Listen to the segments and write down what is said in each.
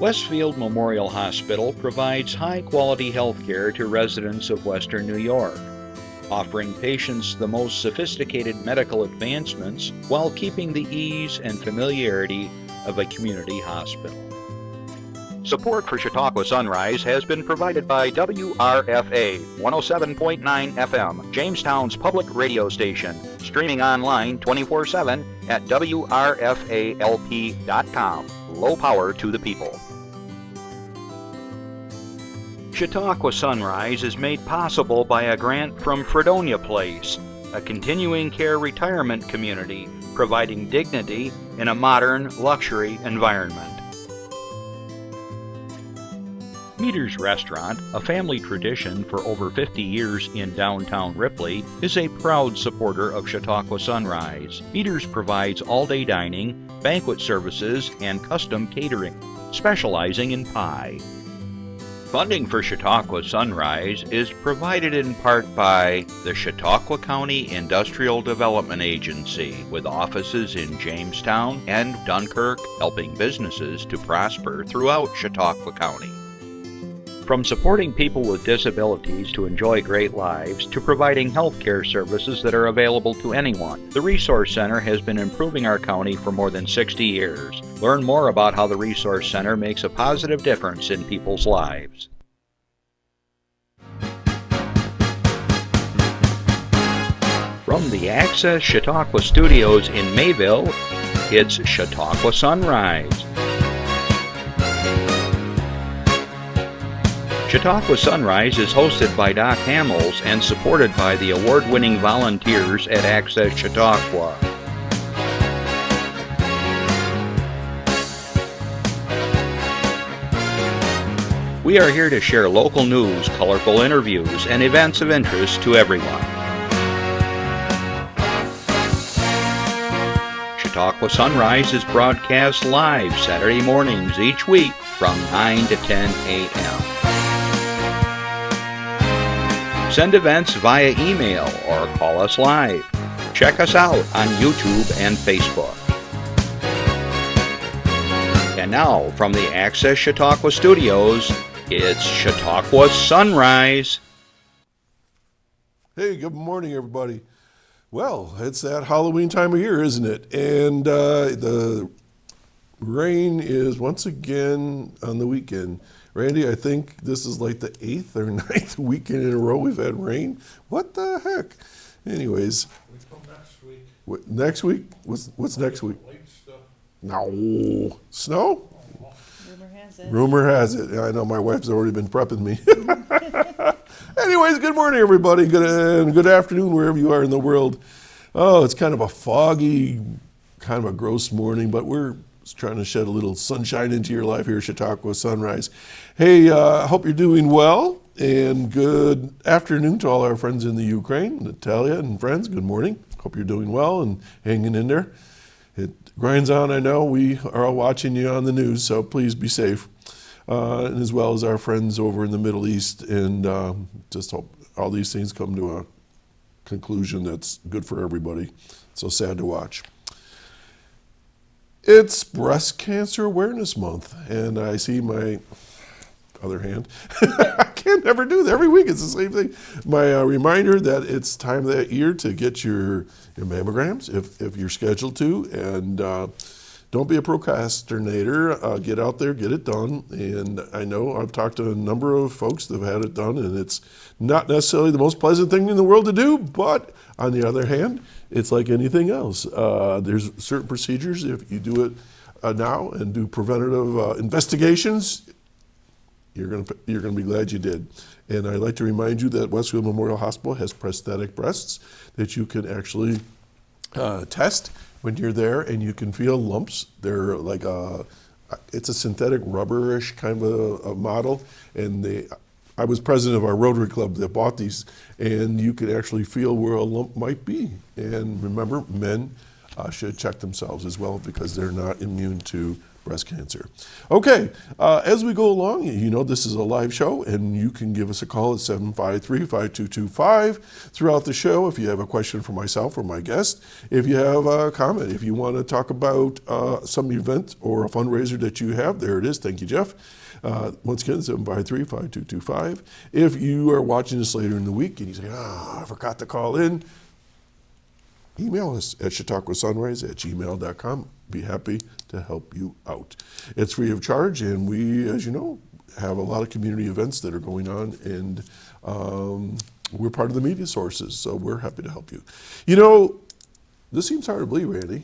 Westfield Memorial Hospital provides high-quality health care to residents of Western New York, offering patients the most sophisticated medical advancements while keeping the ease and familiarity of a community hospital. Support for Chautauqua Sunrise has been provided by WRFA 107.9 FM, Jamestown's public radio station, streaming online 24/7 at WRFALP.com. Low power to the people. Chautauqua Sunrise is made possible by a grant from Fredonia Place, a continuing care retirement community providing dignity in a modern luxury environment. Meter's Restaurant, a family tradition for over 50 years in downtown Ripley, is a proud supporter of Chautauqua Sunrise. Meter's provides all-day dining, banquet services, and custom catering, specializing in pie. Funding for Chautauqua Sunrise is provided in part by the Chautauqua County Industrial Development Agency, with offices in Jamestown and Dunkirk, helping businesses to prosper throughout Chautauqua County. From supporting people with disabilities to enjoy great lives, to providing health care services that are available to anyone, the Resource Center has been improving our county for more than 60 years. Learn more about how the Resource Center makes a positive difference in people's lives. From the Access Chautauqua Studios in Mayville, it's Chautauqua Sunrise. Chautauqua Sunrise is hosted by Doc Hamels and supported by the award-winning volunteers at Access Chautauqua. We are here to share local news, colorful interviews, and events of interest to everyone. Chautauqua Sunrise is broadcast live Saturday mornings each week from 9 to 10 a.m. Send events via email or call us live. Check us out on YouTube and Facebook. And now, from the Access Chautauqua Studios, it's Chautauqua Sunrise. Hey, good morning, everybody. Well, it's that Halloween time of year, isn't it? And the rain is once again on the weekend. Randy, I think this is like the 8th or 9th weekend in a row we've had rain. What the heck? Anyways. We come next week. Next week? What's next week? Late stuff. No. Snow? Rumor has it. Rumor has it. I know my wife's already been prepping me. Anyways, good morning, everybody. Good afternoon, wherever you are in the world. Oh, it's kind of a foggy, kind of a gross morning, but we're trying to shed a little sunshine into your life here at Chautauqua Sunrise. Hey, I hope you're doing well, and good afternoon to all our friends in the Ukraine. Natalia and friends, good morning. Hope you're doing well and hanging in there. It grinds on, I know. We are all watching you on the news, so please be safe. And as well as our friends over in the Middle East, and just hope all these things come to a conclusion that's good for everybody. So sad to watch. It's Breast Cancer Awareness Month, and I see my other hand. I can't never do that. Every week it's the same thing. My reminder that it's time that year to get your mammograms if you're scheduled to, and don't be a procrastinator. Get out there, get it done. And I know I've talked to a number of folks that have had it done, and it's not necessarily the most pleasant thing in the world to do, but on the other hand, it's like anything else. There's certain procedures. If you do it now and do preventative investigations, you're gonna be glad you did. And I'd like to remind you that Westfield Memorial Hospital has prosthetic breasts that you can actually test when you're there, and you can feel lumps. They're like it's a synthetic rubberish kind of a model, and I was president of our Rotary Club that bought these, and you can actually feel where a lump might be. And remember, men should check themselves as well because they're not immune to breast cancer. Okay, as we go along, you know this is a live show, and you can give us a call at 753-5225 throughout the show if you have a question for myself or my guest, if you have a comment, if you want to talk about some event or a fundraiser that you have. There it is. Thank you, Jeff. Once again, 753-5225. If you are watching this later in the week and you say, I forgot to call in, email us at chautauquasunrise@gmail.com. Be happy to help you out. It's free of charge, and we, as you know, have a lot of community events that are going on, and we're part of the media sources, so we're happy to help you. You know, this seems hard to believe, Randy.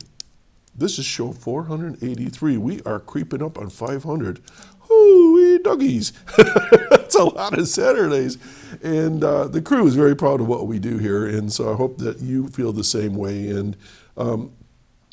This is show 483. We are creeping up on 500. Hoo-wee doggies. That's a lot of Saturdays. And the crew is very proud of what we do here, and so I hope that you feel the same way. And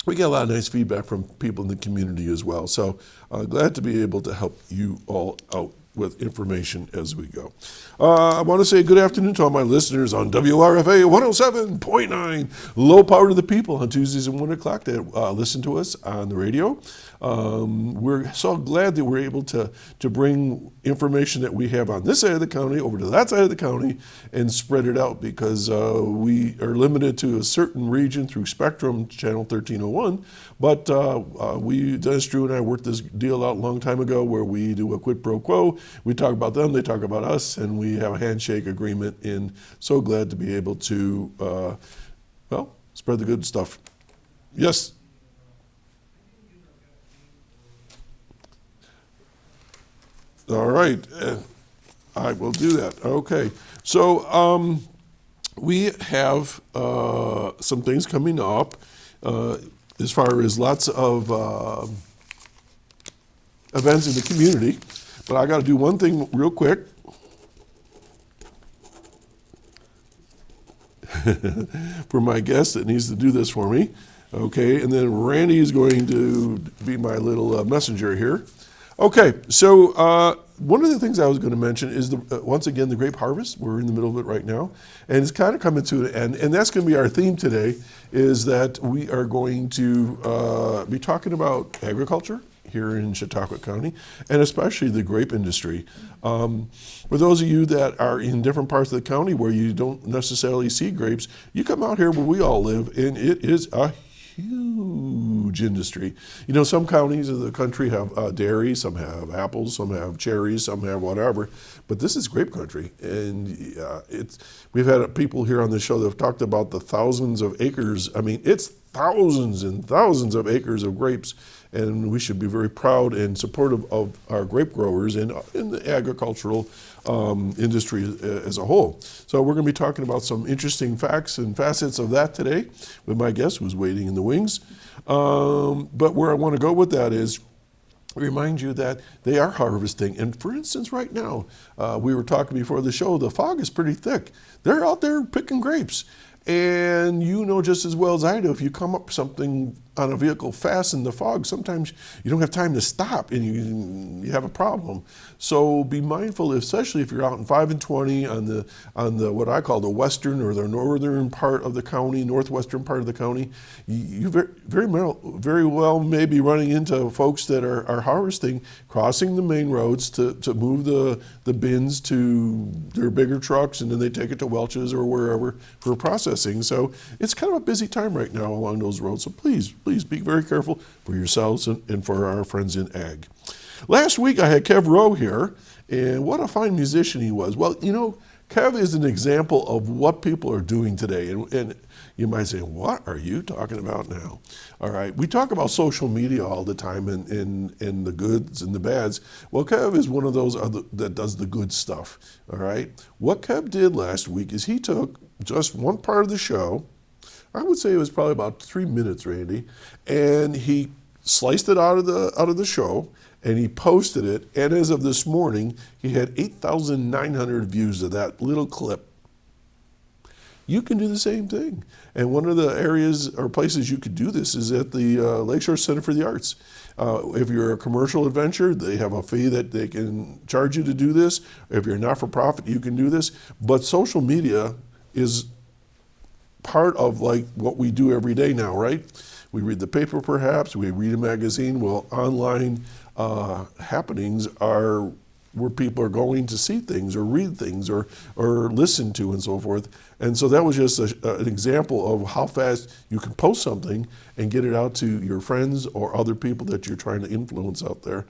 we get a lot of nice feedback from people in the community as well. So glad to be able to help you all out with information as we go. I want to say good afternoon to all my listeners on WRFA 107.9, low power to the people on Tuesdays at 1 o'clock that listen to us on the radio. We're so glad that we're able to bring information that we have on this side of the county over to that side of the county and spread it out, because we are limited to a certain region through Spectrum, Channel 1301. But Dennis Drew and I worked this deal out a long time ago where we do a quid pro quo. We talk about them, they talk about us, and we have a handshake agreement. And so glad to be able to, spread the good stuff. Yes. All right, I will do that. Okay, so we have some things coming up as far as lots of events in the community, but I got to do one thing real quick. For my guest that needs to do this for me. Okay, and then Randy is going to be my little messenger here. Okay, so one of the things I was going to mention is, once again, the grape harvest. We're in the middle of it right now, and it's kind of coming to an end, and that's going to be our theme today, is that we are going to be talking about agriculture here in Chautauqua County, and especially the grape industry. For those of you that are in different parts of the county where you don't necessarily see grapes, you come out here where we all live, and it is a huge industry. You know, some counties of the country have dairy, some have apples, some have cherries, some have whatever, but this is grape country. And we've had people here on the show that have talked about the thousands of acres. I mean, it's thousands and thousands of acres of grapes, and we should be very proud and supportive of our grape growers and in the agricultural industry as a whole. So we're going to be talking about some interesting facts and facets of that today with my guest who's waiting in the wings. But where I want to go with that is remind you that they are harvesting. And for instance, right now, we were talking before the show, the fog is pretty thick. They're out there picking grapes. And you know just as well as I do, if you come up something on a vehicle fast in the fog, sometimes you don't have time to stop and you have a problem. So be mindful, especially if you're out in 5 and 20 on the what I call the western or the northern part of the county, northwestern part of the county. You very well may be running into folks that are harvesting, crossing the main roads to move the bins to their bigger trucks, and then they take it to Welch's or wherever for processing. So it's kind of a busy time right now along those roads. So please be very careful for yourselves and for our friends in ag. Last week I had Kev Rowe here, and what a fine musician he was. Well, you know, Kev is an example of what people are doing today. And you might say, what are you talking about now? All right, we talk about social media all the time and the goods and the bads. Well, Kev is one of those that does the good stuff, all right? What Kev did last week is he took just one part of the show, I would say it was probably about 3 minutes, Randy, and he sliced it out of the show, and he posted it, and as of this morning, he had 8,900 views of that little clip. You can do the same thing. And one of the areas or places you could do this is at the Lakeshore Center for the Arts. If you're a commercial adventure, they have a fee that they can charge you to do this. If you're not for profit, you can do this. But social media is part of like what we do every day now, right? We read the paper perhaps, we read a magazine. Well, online happenings are where people are going to see things or read things or listen to and so forth. And so that was just an example of how fast you can post something and get it out to your friends or other people that you're trying to influence out there.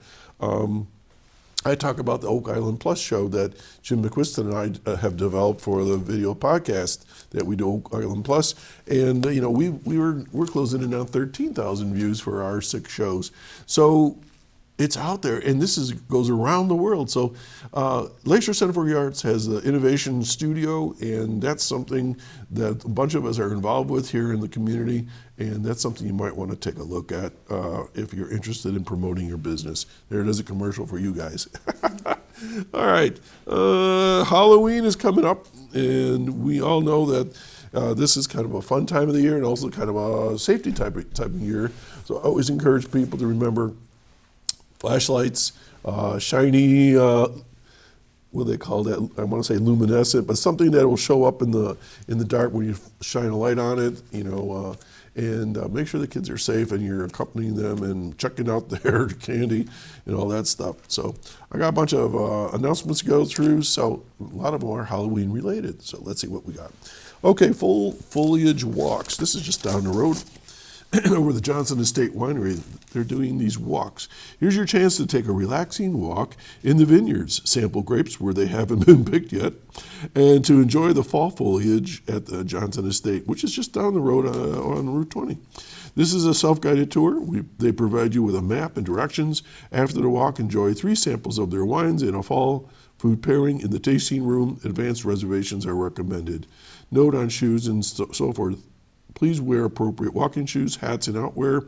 I talk about the Oak Island Plus show that Jim McQuiston and I have developed for the video podcast that we do, Oak Island Plus. And we're closing in on 13,000 views for our 6 shows. So it's out there, and this goes around the world. So Lakeshore Center for the Arts has the Innovation Studio, and that's something that a bunch of us are involved with here in the community, and that's something you might want to take a look at if you're interested in promoting your business. There it is, a commercial for you guys. All right, Halloween is coming up, and we all know that this is kind of a fun time of the year and also kind of a safety type of year. So I always encourage people to remember flashlights, shiny, what do they call that? I want to say luminescent, but something that will show up in the dark when you shine a light on it, and make sure the kids are safe and you're accompanying them and checking out their candy and all that stuff. So I got a bunch of announcements to go through, so a lot of them are Halloween related. So let's see what we got. Okay, full foliage walks. This is just down the road. Over the Johnson Estate Winery, they're doing these walks. Here's your chance to take a relaxing walk in the vineyards, sample grapes where they haven't been picked yet, and to enjoy the fall foliage at the Johnson Estate, which is just down the road on Route 20. This is a self-guided tour. They provide you with a map and directions. After the walk, enjoy 3 samples of their wines in a fall food pairing in the tasting room. Advanced reservations are recommended. Note on shoes and so forth. Please wear appropriate walking shoes, hats, and outerwear.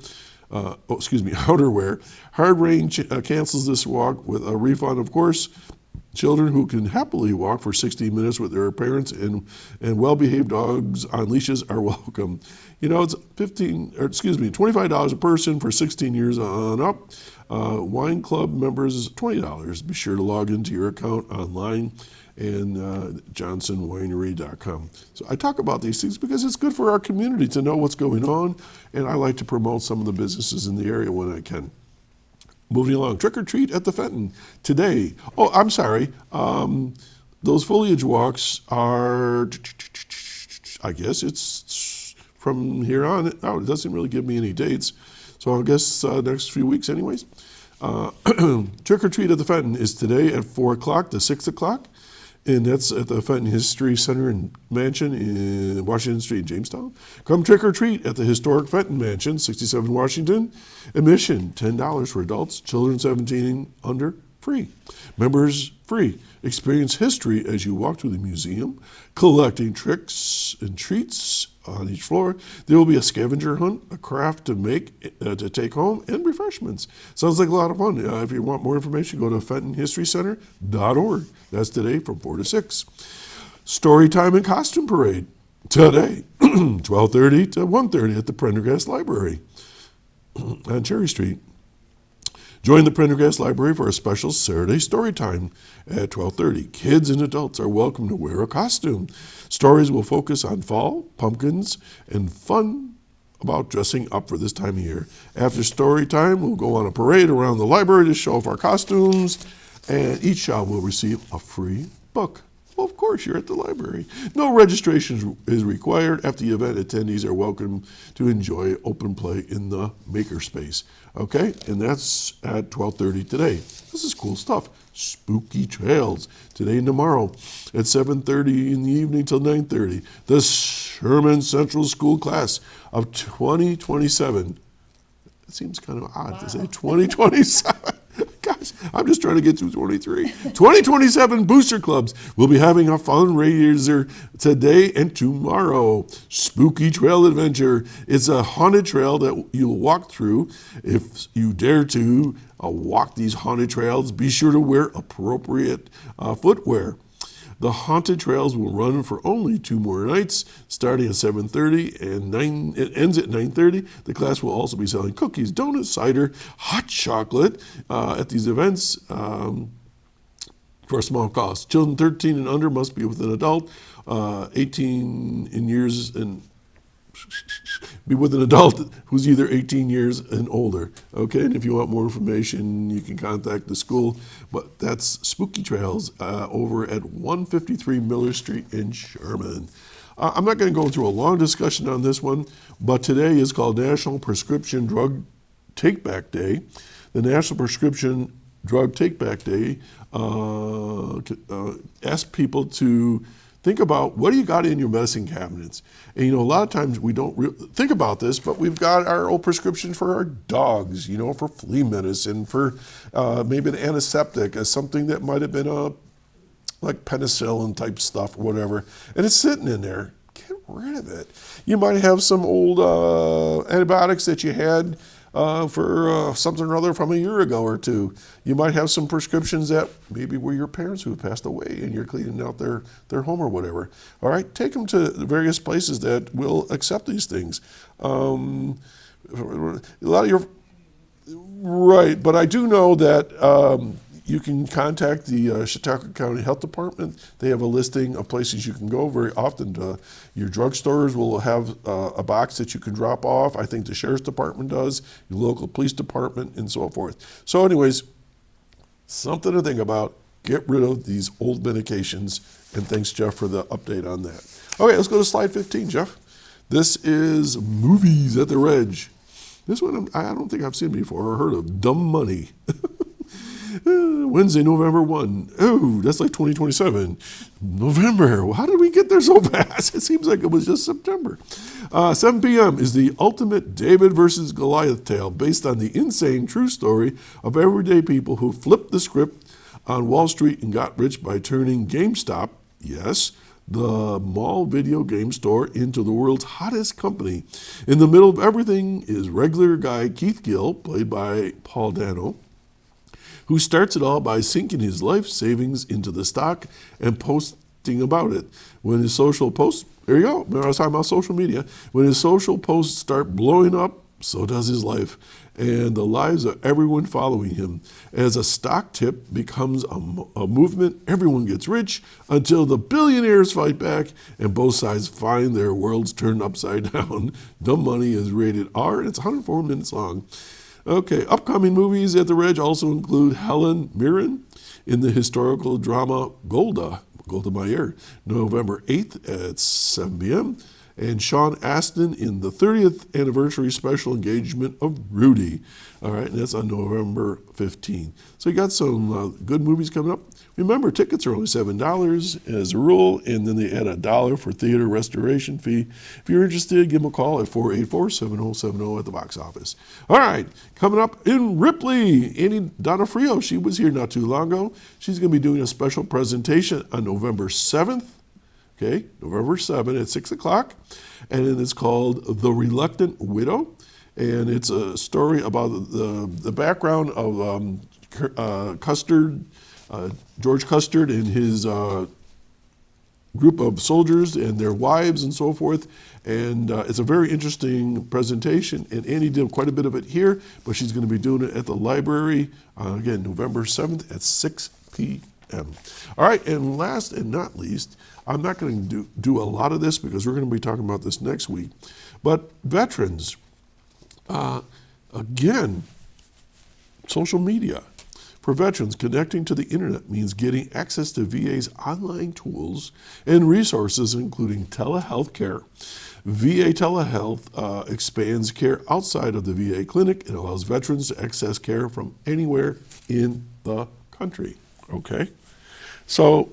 Hard rain cancels this walk with a refund, of course. Children who can happily walk for 60 minutes with their parents and well-behaved dogs on leashes are welcome. It's $25 a person for 16 years on up. Wine club members, $20. Be sure to log into your account online and johnsonwinery.com. So I talk about these things because it's good for our community to know what's going on, and I like to promote some of the businesses in the area when I can. Moving along, trick or treat at the Fenton today. Oh, I'm sorry. Those foliage walks are, I guess it's from here on out. It doesn't really give me any dates. So I guess next few weeks anyways. Trick or treat at the Fenton is today at 4 o'clock to 6 o'clock. And that's at the Fenton History Center and Mansion in Washington Street in Jamestown. Come trick or treat at the historic Fenton Mansion, 67 Washington. Admission, $10 for adults, children 17 and under, free. Members, free. Experience history as you walk through the museum, collecting tricks and treats on each floor. There will be a scavenger hunt, a craft to make, to take home, and refreshments. Sounds like a lot of fun. If you want more information, go to FentonHistoryCenter.org. That's today from 4 to 6. Story time and costume parade today, 12:30 to 1:30 at the Prendergast Library on Cherry Street. Join the Prendergast Library for a special Saturday story time at 12:30. Kids and adults are welcome to wear a costume. Stories will focus on fall, pumpkins, and fun about dressing up for this time of year. After story time, we'll go on a parade around the library to show off our costumes, and each child will receive a free book. Well, of course, you're at the library. No registration is required. After the event, attendees are welcome to enjoy open play in the makerspace. Okay, and that's at 12:30 today. This is cool stuff. Spooky Trails today and tomorrow at 7:30 in the evening till 9:30. The Sherman Central School class of 2027. It seems kind of odd to say 2027. Gosh, I'm just trying to get through 23. 2027 Booster Clubs will be having a fundraiser today and tomorrow. Spooky Trail Adventure. It's a haunted trail that you'll walk through. If you dare to walk these haunted trails, be sure to wear appropriate footwear. The haunted trails will run for only 2 more nights, starting at 7:30 and it ends at 9:30. The class will also be selling cookies, donuts, cider, hot chocolate at these events for a small cost. Children 13 and under must be with an adult, 18 in years and be with an adult who's either 18 years and older. Okay, and if you want more information, you can contact the school. But that's Spooky Trails over at 153 Miller Street in Sherman. I'm not going to go through a long discussion on this one, but today is called National Prescription Drug Take-Back Day. The National Prescription Drug Take-Back Day asks people to think about what do you got in your medicine cabinets. And a lot of times we don't think about this, but we've got our old prescription for our dogs, for flea medicine, for maybe an antiseptic, something that might have been like penicillin type stuff or whatever, and it's sitting in there. Get rid of it. You might have some old antibiotics that you had for something or other from a year ago or two. You might have some prescriptions that maybe were your parents who have passed away and you're cleaning out their home or whatever. All right, take them to various places that will accept these things. A lot of your, right, but I do know that you can contact the Chautauqua County Health Department. They have a listing of places you can go. Very often your drugstores will have a box that you can drop off. I think the Sheriff's Department does, your local police department, and so forth. So anyways, something to think about. Get rid of these old medications. And thanks, Jeff, for the update on that. Okay, let's go to slide 15, Jeff. This is Movies at the Reg. This one I don't think I've seen before or heard of. Dumb Money. Wednesday, November 1. Oh, that's like 2027. November. How did we get there so fast? It seems like it was just September. 7 p.m. is the ultimate David versus Goliath tale based on the insane true story of everyday people who flipped the script on Wall Street and got rich by turning GameStop, yes, the mall video game store, into the world's hottest company. In the middle of everything is regular guy Keith Gill, played by Paul Dano, who starts it all by sinking his life savings into the stock and posting about it. When his social posts, there you go, remember I was talking about social media, when his social posts start blowing up, so does his life, and the lives of everyone following him. As a stock tip becomes a movement, everyone gets rich until the billionaires fight back and both sides find their worlds turned upside down. Dumb Money is rated R, and it's 104 minutes long. Okay, upcoming movies at the Reg also include Helen Mirren in the historical drama Golda Meir, November 8th at 7 p.m., and Sean Astin in the 30th anniversary special engagement of Rudy. All right, and that's on November 15th. So you got some good movies coming up. Remember, tickets are only $7 as a rule, and then they add $1 for theater restoration fee. If you're interested, give them a call at 484-7070 at the box office. All right, coming up in Ripley, Annie Donofrio. She was here not too long ago. She's going to be doing a special presentation on November 7th. Okay, November 7th at 6 o'clock, and it's called The Reluctant Widow, and it's a story about the background of George Custard and his group of soldiers and their wives and so forth, and it's a very interesting presentation, and Annie did quite a bit of it here, but she's going to be doing it at the library, again, November 7th at 6 p.m. All right, and last and not least, I'm not going to do a lot of this because we're going to be talking about this next week. But veterans, again, social media. For veterans, connecting to the internet means getting access to VA's online tools and resources, including telehealth care. VA telehealth expands care outside of the VA clinic and allows veterans to access care from anywhere in the country. Okay? So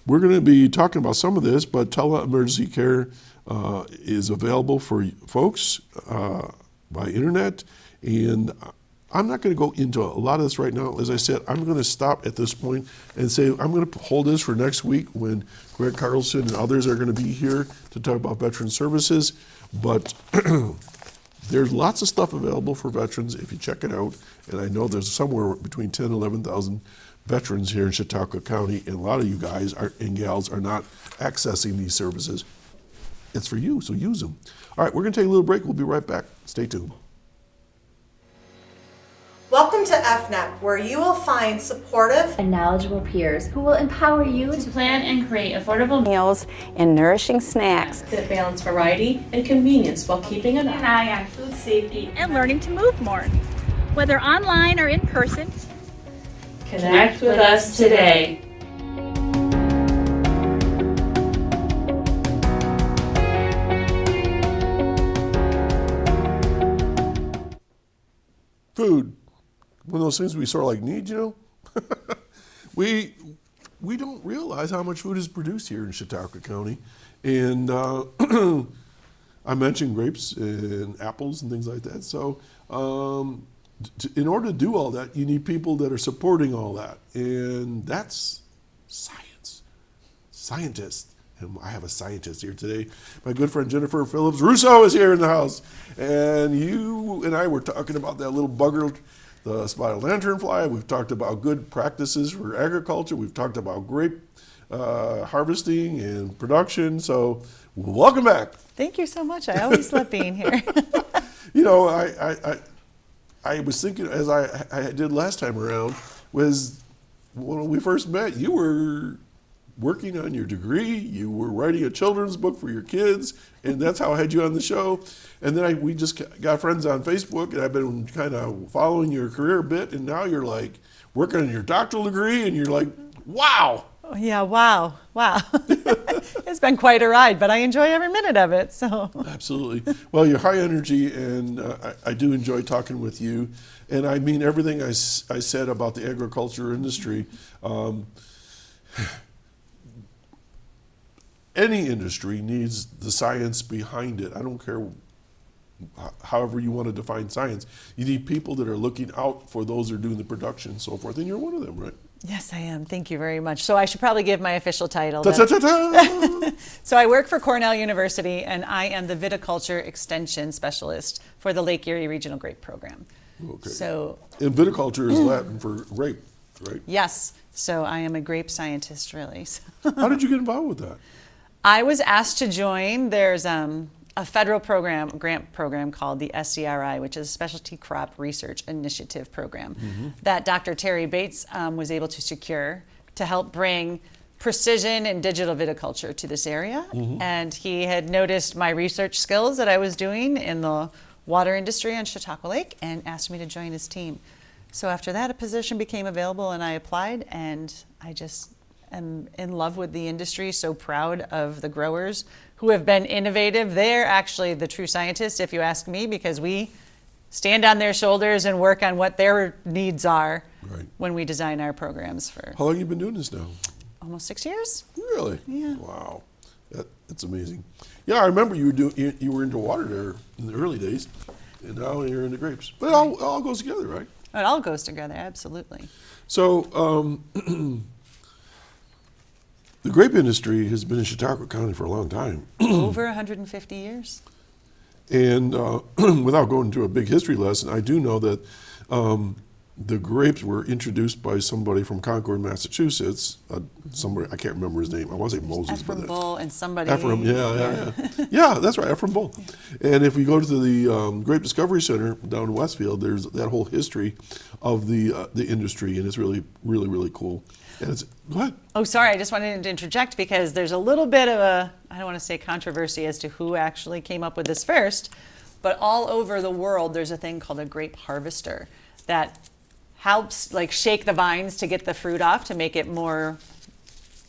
we're going to be talking about some of this, but tele-emergency care is available for folks by internet, and I'm not going to go into a lot of this right now. As I said, I'm going to stop at this point and say I'm going to hold this for next week when Greg Carlson and others are going to be here to talk about veteran services, but there's lots of stuff available for veterans if you check it out, and I know there's somewhere between 10,000 and 11,000 veterans here in Chautauqua County, and a lot of you guys and gals are not accessing these services. It's for you, so use them. All right, we're going to take a little break. We'll be right back. Stay tuned. Welcome to FNEP, where you will find supportive and knowledgeable peers who will empower you to plan and create affordable meals and nourishing snacks that balance variety and convenience while keeping an eye on food safety and learning to move more. Whether online or in person, connect with us today. Food, one of those things we sort of like need, we don't realize how much food is produced here in Chautauqua County, and I mentioned grapes and apples and things like that. So in order to do all that, you need people that are supporting all that, and that's scientists. And I have a scientist here today. My good friend Jennifer Phillips Russo is here in the house. And you and I were talking about that little bugger, the spotted lanternfly. We've talked about good practices for agriculture. We've talked about grape harvesting and production. So welcome back. Thank you so much. I always love being here. I was thinking, as I did last time around, was when we first met, you were working on your degree, you were writing a children's book for your kids, and that's how I had you on the show. And then we just got friends on Facebook, and I've been kind of following your career a bit, and now you're like working on your doctoral degree, and you're like, wow. Yeah, wow. It's been quite a ride, but I enjoy every minute of it. So Absolutely. Well, you're high energy, and I do enjoy talking with you. And I mean everything I said about the agriculture industry. Any industry needs the science behind it. I don't care however you want to define science. You need people that are looking out for those that are doing the production and so forth, and you're one of them, right? yes, I am. Thank you very much. So I should probably give my official title. Ta-ta-ta-ta! So I work for Cornell University, and I am the viticulture extension specialist for the Lake Erie Regional Grape Program. Okay. So And viticulture is Latin for grape, right? yes, so I am a grape scientist, really. How did you get involved with that? I was asked to join. There's a federal grant program called the SCRI, which is Specialty Crop Research Initiative Program, that Dr. Terry Bates was able to secure to help bring precision and digital viticulture to this area. And he had noticed my research skills that I was doing in the water industry on Chautauqua Lake and asked me to join his team. So after that, a position became available, and I applied, and I just am in love with the industry, so proud of the growers who have been innovative. They're actually the true scientists, if you ask me, because we stand on their shoulders and work on what their needs are when we design our programs for How long have you been doing this now? almost 6 years. Really? Yeah. Wow, that's amazing. Yeah, I remember you were into water there in the early days, and now you're into grapes. But it all goes together, right? It all goes together, absolutely. So the grape industry has been in Chautauqua County for a long time, Over 150 years. and without going into a big history lesson, I do know that the grapes were introduced by somebody from Concord, Massachusetts. Somebody, I can't remember his name. I want to say Moses, Ephraim but Bull and somebody. Ephraim, yeah. Yeah, that's right, Ephraim Bull. And if we go to the Grape Discovery Center down in Westfield, there's that whole history of the industry, and it's really, really, really cool. And it's, go ahead. Oh, sorry, I just wanted to interject because there's a little bit of a, I don't want to say controversy as to who actually came up with this first, but all over the world there's a thing called a grape harvester that helps like shake the vines to get the fruit off to make it more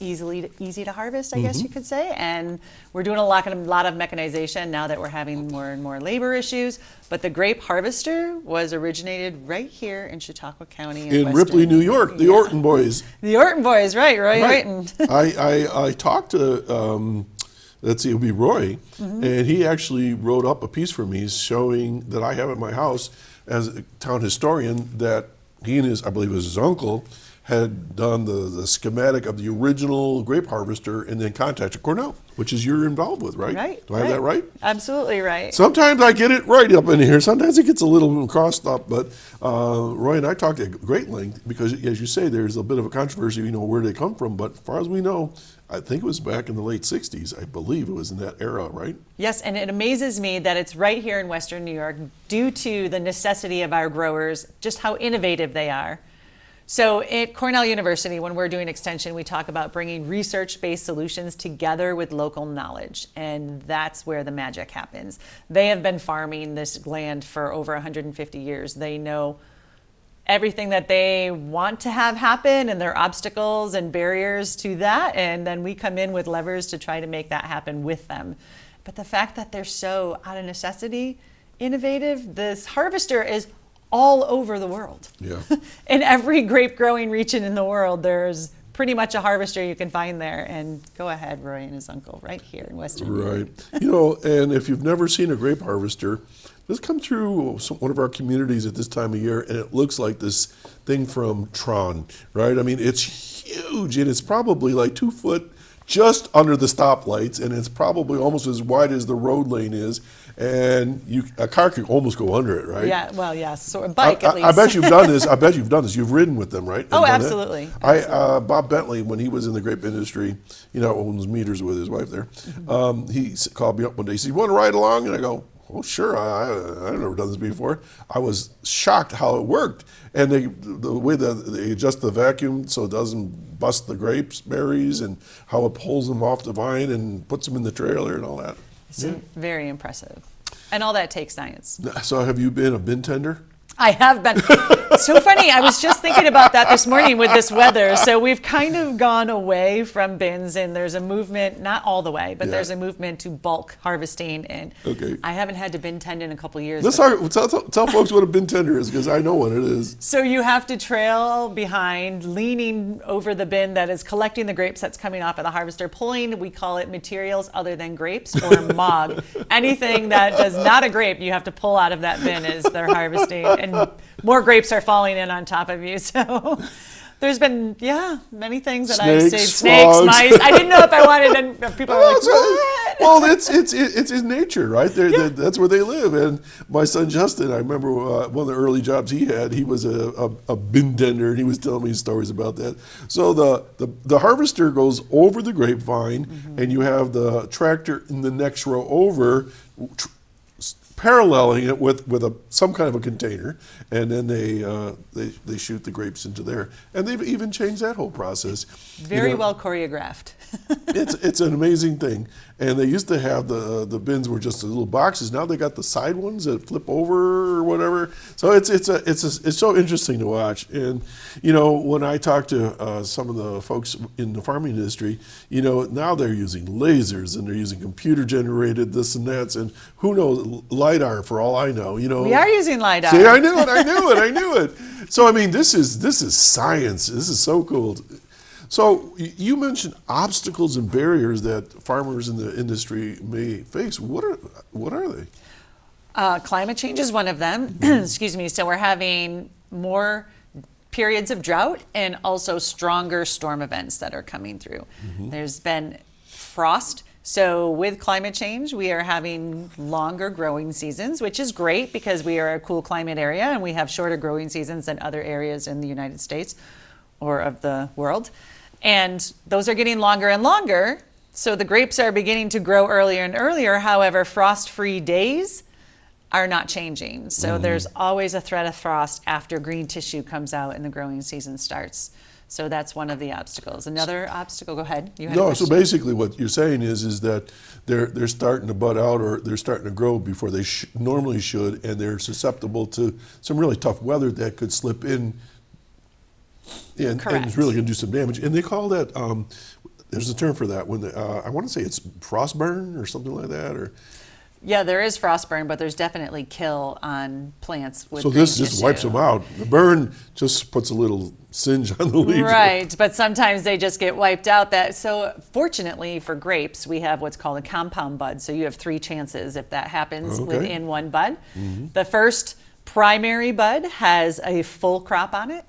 easy to harvest, I guess you could say. And we're doing a lot of mechanization now that we're having more and more labor issues. But the grape harvester was originated right here in Chautauqua County In Ripley, New York, the Orton boys. The Orton boys, right, Roy Orton. I talked to, let's see, it would be Roy, and he actually wrote up a piece for me showing that I have at my house as a town historian that he and his, I believe it was his uncle, had done the schematic of the original grape harvester and then contacted Cornell, which is you're involved with, right? Right. Do I have that right? Absolutely right. Sometimes I get it right up in here. Sometimes it gets a little crossed up. But Roy and I talked at great length because, as you say, there's a bit of a controversy, where they come from. But as far as we know, I think it was back in the late 60s. I believe it was in that era, right? Yes, and it amazes me that it's right here in Western New York due to the necessity of our growers, just how innovative they are. So at Cornell University, when we're doing extension, we talk about bringing research-based solutions together with local knowledge, and that's where the magic happens. They have been farming this land for over 150 years. They know everything that they want to have happen and their obstacles and barriers to that, and then we come in with levers to try to make that happen with them. But the fact that they're so out of necessity, innovative, this harvester is all over the world. Yeah. In every grape growing region in the world, there's pretty much a harvester you can find there. And go ahead, Roy and his uncle, right here in Western New York. Right. And if you've never seen a grape harvester, just come through one of our communities at this time of year, and it looks like this thing from Tron, right? I mean, it's huge, and it's probably like 2 foot just under the stoplights, and it's probably almost as wide as the road lane is, and a car could almost go under it, right? Yeah, well, yes, so a bike at least. I bet you've done this. I bet you've done this. You've ridden with them, right? Oh, absolutely. Bob Bentley, when he was in the grape industry, owns Meters with his wife there. He called me up one day. He said, "You want to ride along?" And I go, "Oh, sure. I've never done this before." I was shocked how it worked, and the way that they adjust the vacuum so it doesn't bust the grapes, berries, and how it pulls them off the vine and puts them in the trailer and all that. It's very impressive. And all that takes science. So have you been a bin tender? I have been. So funny. I was just thinking about that this morning with this weather. So we've kind of gone away from bins, and there's a movement, not all the way, but there's a movement to bulk harvesting. And I haven't had to bin tend in a couple of years. Let's tell folks what a bin tender is, because I know what it is. So you have to trail behind, leaning over the bin that is collecting the grapes that's coming off of the harvester, pulling, we call it materials other than grapes or mog. Anything that is not a grape, you have to pull out of that bin as they're harvesting. And more grapes are falling in on top of you. So there's been, many things that I've saved. Snakes, mice. I didn't know if I wanted, and people are like, what? Well, it's in nature, right? That's where they live. And my son Justin, I remember one of the early jobs he had, he was a bin tender, and he was telling me stories about that. So the harvester goes over the grapevine, and you have the tractor in the next row over, paralleling it with some kind of a container, and then they shoot the grapes into there, and they've even changed that whole process. Very well choreographed. It's an amazing thing. And they used to have the bins were just the little boxes. Now they got the side ones that flip over or whatever. So it's so interesting to watch. And when I talk to some of the folks in the farming industry, now they're using lasers and they're using computer generated this and that, and who knows, LiDAR for all I know. We are using LiDAR. See, I knew it. So I mean, this is science. This is so cool. So you mentioned obstacles and barriers that farmers in the industry may face. What are they? Climate change is one of them. Excuse me. So we're having more periods of drought and also stronger storm events that are coming through. There's been frost. So with climate change, we are having longer growing seasons, which is great because we are a cool climate area and we have shorter growing seasons than other areas in the United States or of the world. And those are getting longer and longer. So the grapes are beginning to grow earlier and earlier. However, frost-free days are not changing. So there's always a threat of frost after green tissue comes out and the growing season starts. So that's one of the obstacles. Another obstacle, go ahead. You had a question. So basically what you're saying is that they're starting to bud out, or they're starting to grow before they normally should, and they're susceptible to some really tough weather that could slip in and it's really going to do some damage. And they call that, there's a term for that, when I want to say it's frost burn or something like that, or... Yeah, there is frost burn, but there's definitely kill on plants with So this just wipes them out. The burn just puts a little singe on the leaves. Right, but sometimes they just get wiped out. So fortunately for grapes, we have what's called a compound bud. So you have 3 chances if that happens within one bud. The first primary bud has a full crop on it.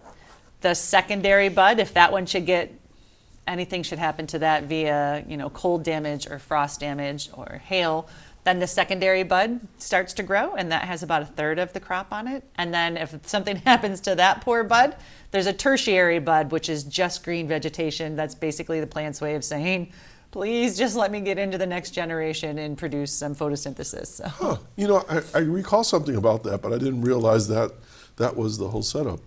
The secondary bud, if that one should get, anything should happen to that via, cold damage or frost damage or hail, then the secondary bud starts to grow, and that has about a third of the crop on it. And then if something happens to that poor bud, there's a tertiary bud, which is just green vegetation. That's basically the plant's way of saying, please just let me get into the next generation and produce some photosynthesis. So. Huh. I recall something about that, but I didn't realize that was the whole setup.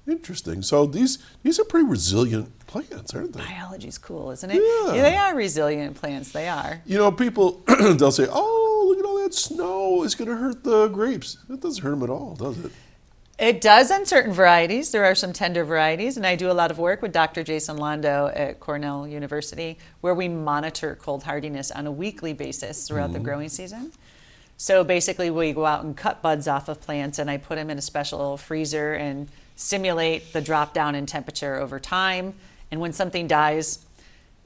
Interesting. So these are pretty resilient plants, aren't they? Biology's cool, isn't it? Yeah. They are resilient plants. They are. People, they'll say, oh, look at all that snow. It's going to hurt the grapes. It doesn't hurt them at all, does it? It does on certain varieties. There are some tender varieties, and I do a lot of work with Dr. Jason Londo at Cornell University, where we monitor cold hardiness on a weekly basis throughout the growing season. So basically, we go out and cut buds off of plants, and I put them in a special freezer and simulate the drop down in temperature over time. And when something dies,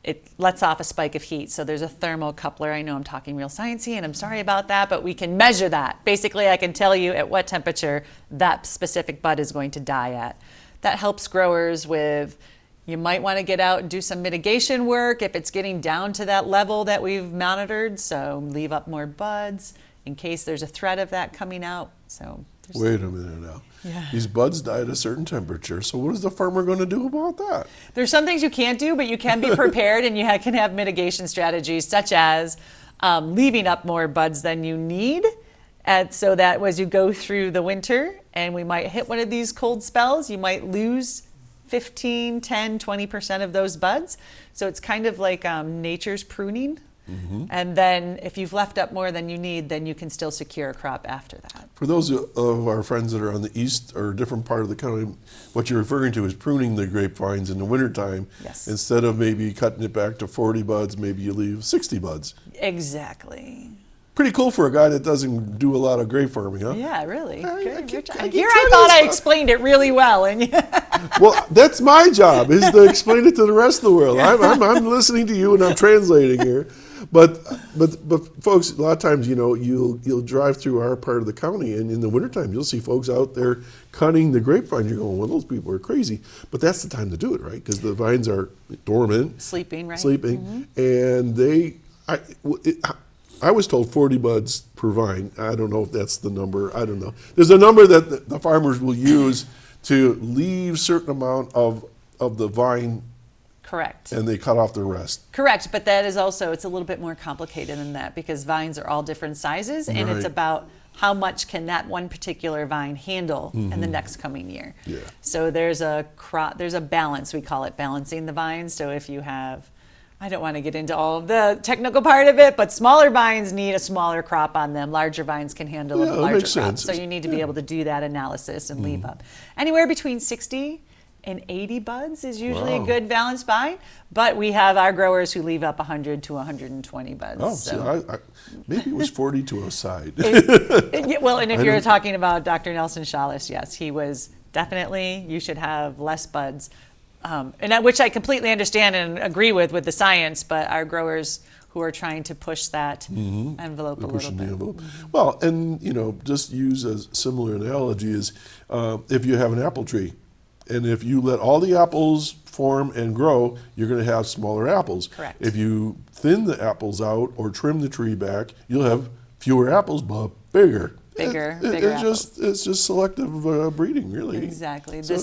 it lets off a spike of heat. So there's a thermocoupler. I know I'm talking real sciencey, and I'm sorry about that, but we can measure that. Basically, I can tell you at what temperature that specific bud is going to die at. That helps growers with, you might want to get out and do some mitigation work if it's getting down to that level that we've monitored. So leave up more buds in case there's a threat of that coming out. So wait a minute now. Yeah. These buds die at a certain temperature. So what is the farmer going to do about that? There's some things you can't do, but you can be prepared, and you can have mitigation strategies such as leaving up more buds than you need, so that as you go through the winter and we might hit one of these cold spells, you might lose 15, 10, 20% of those buds. So it's kind of like nature's pruning. And then if you've left up more than you need, then you can still secure a crop after that. For those of our friends that are on the east or a different part of the county, what you're referring to is pruning the grapevines in the wintertime. Yes. Instead of maybe cutting it back to 40 buds, maybe you leave 60 buds. Exactly. Pretty cool for a guy that doesn't do a lot of grape farming, huh? Yeah, really. I Good. keep Here trying I thought to I stop. explained it really well. And Well, that's my job, is to explain it to the rest of the world. I'm listening to you and I'm translating here. But folks, a lot of times, you'll drive through our part of the county, and in the wintertime, you'll see folks out there cutting the grapevine. You're going, well, those people are crazy. But that's the time to do it, right? Because the vines are dormant. sleeping, right? And I was told 40 buds per vine. I don't know if that's the number. I don't know. There's a number that the farmers will use to leave certain amount of the vine. Correct. And they cut off the rest. Correct, but that is also, it's a little bit more complicated than that, because vines are all different sizes, and it's Right. about how much can that one particular vine handle in the next coming year. Yeah. So there's a balance, we call it balancing the vines. So if you have, I don't want to get into all of the technical part of it, but smaller vines need a smaller crop on them. Larger vines can handle a Yeah, that larger makes crop. sense. So you need to be able to do that analysis and leave up. Anywhere between 60 and 80 buds is usually Wow. a good balanced vine, but we have our growers who leave up 100 to 120 buds. Oh, so. see, maybe it was 40 to a side. Well, and if I you're don't- talking about Dr. Nelson Shalis, yes, he was definitely, you should have less buds, which I completely understand and agree with the science, but our growers who are trying to push that envelope a little Pushing the bit. envelope. Well, and just use a similar analogy is if you have an apple tree, and if you let all the apples form and grow, you're going to have smaller apples. Correct. If you thin the apples out or trim the tree back, you'll have fewer apples, but bigger. Bigger It's just selective breeding, really. Exactly. So- The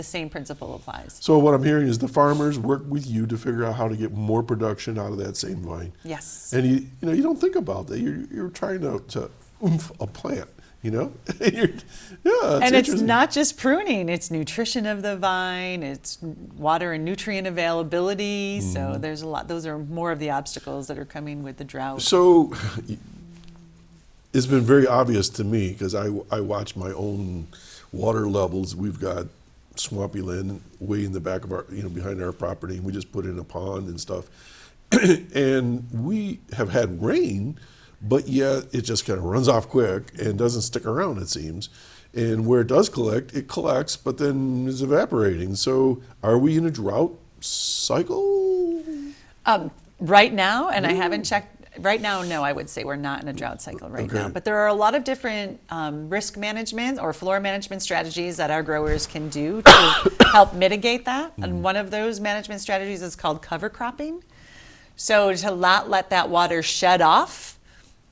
same principle applies. So what I'm hearing is the farmers work with you to figure out how to get more production out of that same vine. Yes. And you don't think about that. You're trying to oomph a plant. And it's not just pruning, it's nutrition of the vine, it's water and nutrient availability. So there's a lot, those are more of the obstacles that are coming with the drought. So it's been very obvious to me because I watch my own water levels. We've got swampy land way in the back of our, behind our property. We just put in a pond and stuff. And we have had rain, but yet it just kind of runs off quick and doesn't stick around, it seems. And where it does collect, it collects, but then is evaporating. So are we in a drought cycle? Right now, and I haven't checked Right now, no, I would say we're not in a drought cycle right Okay. now. But there are a lot of different risk management or flora management strategies that our growers can do to help mitigate that. And one of those management strategies is called cover cropping. So to not let that water shed off,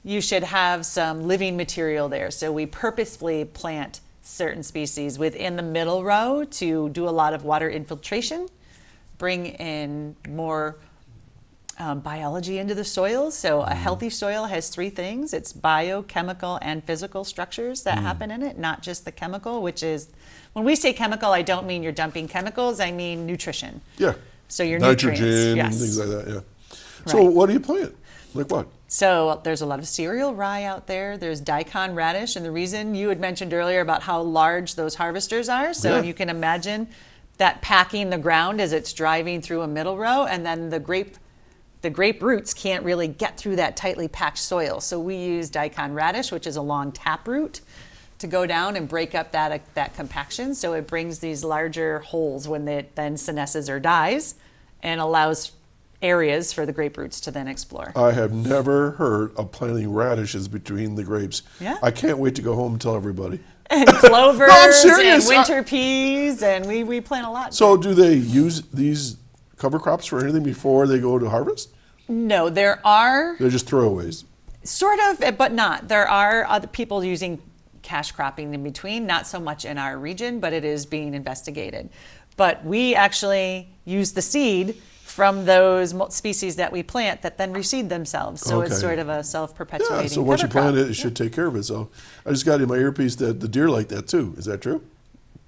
you should have some living material there. So we purposefully plant certain species within the middle row to do a lot of water infiltration, bring in more biology into the soil. So a healthy soil has three things. It's biochemical and physical structures that happen in it, not just the chemical, which is, when we say chemical, I don't mean you're dumping chemicals, I mean nutrition. Yeah. So your Nitrogen nutrients, and yes. things like that, yeah. So Right. what do you plant? Like what? So there's a lot of cereal rye out there. There's daikon radish. And the reason you had mentioned earlier about how large those harvesters are. So Yeah. you can imagine that packing the ground as it's driving through a middle row, and then the grape roots can't really get through that tightly packed soil. So we use daikon radish, which is a long taproot, to go down and break up that compaction. So it brings these larger holes when it then senesces or dies, and allows areas for the grape roots to then explore. I have never heard of planting radishes between the grapes. Yeah. I can't wait to go home and tell everybody. And clovers No, I'm and serious. winter peas, and we plant a lot. So do they use these cover crops for anything before they go to harvest? No, there are They're just throwaways. sort of, but not. There are other people using cash cropping in between, not so much in our region, but it is being investigated. But we actually use the seed from those species that we plant that then reseed themselves. So it's Okay. sort of a self-perpetuating Yeah, so once you cover crop. plant it, it should take care of it. So I just got in my earpiece that the deer like that too. Is that true?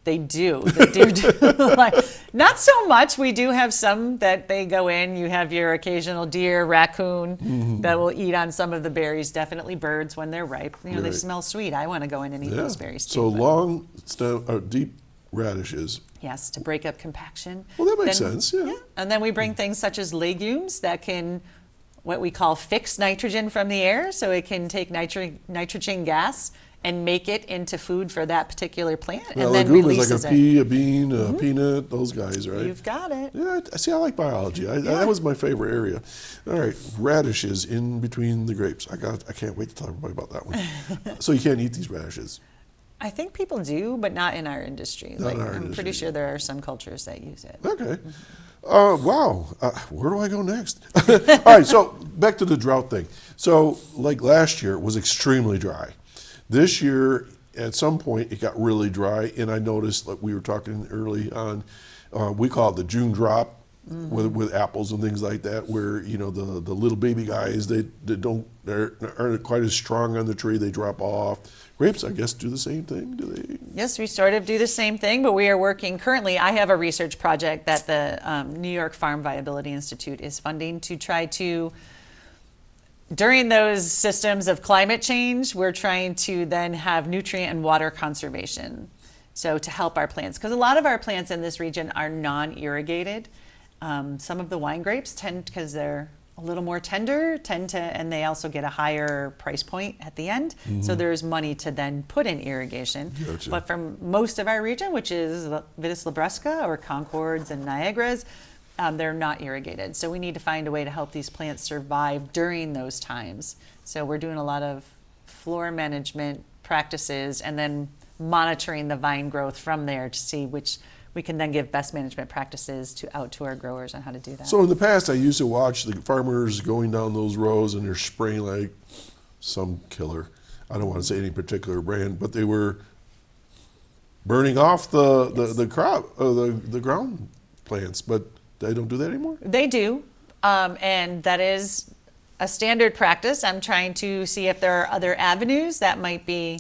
They do. The deer do. Like, not so much. We do have some that they go in. You have your occasional deer, raccoon that will eat on some of the berries. Definitely birds when they're ripe. You know, they Right. smell sweet. I want to go in and eat those berries too. So but- long stem, deep radishes. Yes, to break up compaction. Well, that makes Then- sense. Yeah. And then we bring things such as legumes that can, what we call fix nitrogen from the air. So it can take nitrogen gas and make it into food for that particular plant, Now, and then legume is releases like a it. pea, a bean, a peanut, those guys, right? You've got it. Yeah, I see. I like biology. That was my favorite area. All right, radishes in between the grapes. I can't wait to tell everybody about that one. So you can't eat these radishes. I think people do, but not in our industry. Not in our I'm industry. pretty sure there are some cultures that use it. Okay. Wow. Where do I go next? All right. So back to the drought thing. So like last year, it was extremely dry. This year, at some point, it got really dry, and I noticed, like we were talking early on, we call it the June drop with apples and things like that, where the little baby guys they aren't quite as strong on the tree, they drop off. Grapes, I guess, do the same thing. Do they? Yes, we sort of do the same thing, but we are working currently. I have a research project that the New York Farm Viability Institute is funding to try to, during those systems of climate change, we're trying to then have nutrient and water conservation. So to help our plants, because a lot of our plants in this region are non-irrigated. Some of the wine grapes tend, because they're a little more tender, and they also get a higher price point at the end. So there's money to then put in irrigation. Gotcha. But from most of our region, which is Vitis labresca or Concords and Niagaras, they're not irrigated. So we need to find a way to help these plants survive during those times. So we're doing a lot of flora management practices and then monitoring the vine growth from there to see which we can then give best management practices out to our growers on how to do that. So in the past, I used to watch the farmers going down those rows and they're spraying like some killer. I don't want to say any particular brand, but they were burning off the crop, the ground plants. But they don't do that anymore. They do, and that is a standard practice. I'm trying to see if there are other avenues that might be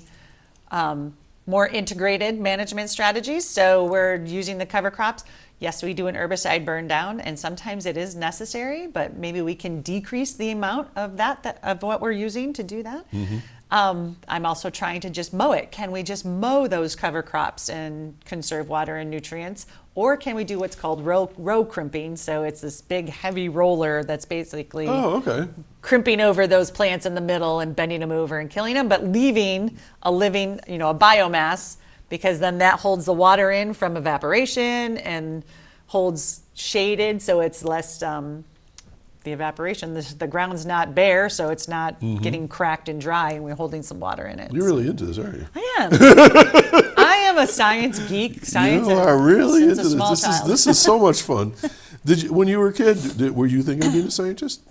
more integrated management strategies. So we're using the cover crops. Yes, we do an herbicide burn down, and sometimes it is necessary, but maybe we can decrease the amount of of what we're using to do that. I'm also trying to just mow it. Can we just mow those cover crops and conserve water and nutrients? Or can we do what's called row crimping? So it's this big heavy roller that's basically crimping over those plants in the middle and bending them over and killing them, but leaving a living, a biomass, because then that holds the water in from evaporation and holds shaded, so it's less the evaporation. The ground's not bare, so it's not getting cracked and dry, and we're holding some water in it. You're really into this, aren't you? I am. I am a science geek. Science. You are really into since a this. small child. This is so much fun. When you were a kid, were you thinking of being a scientist?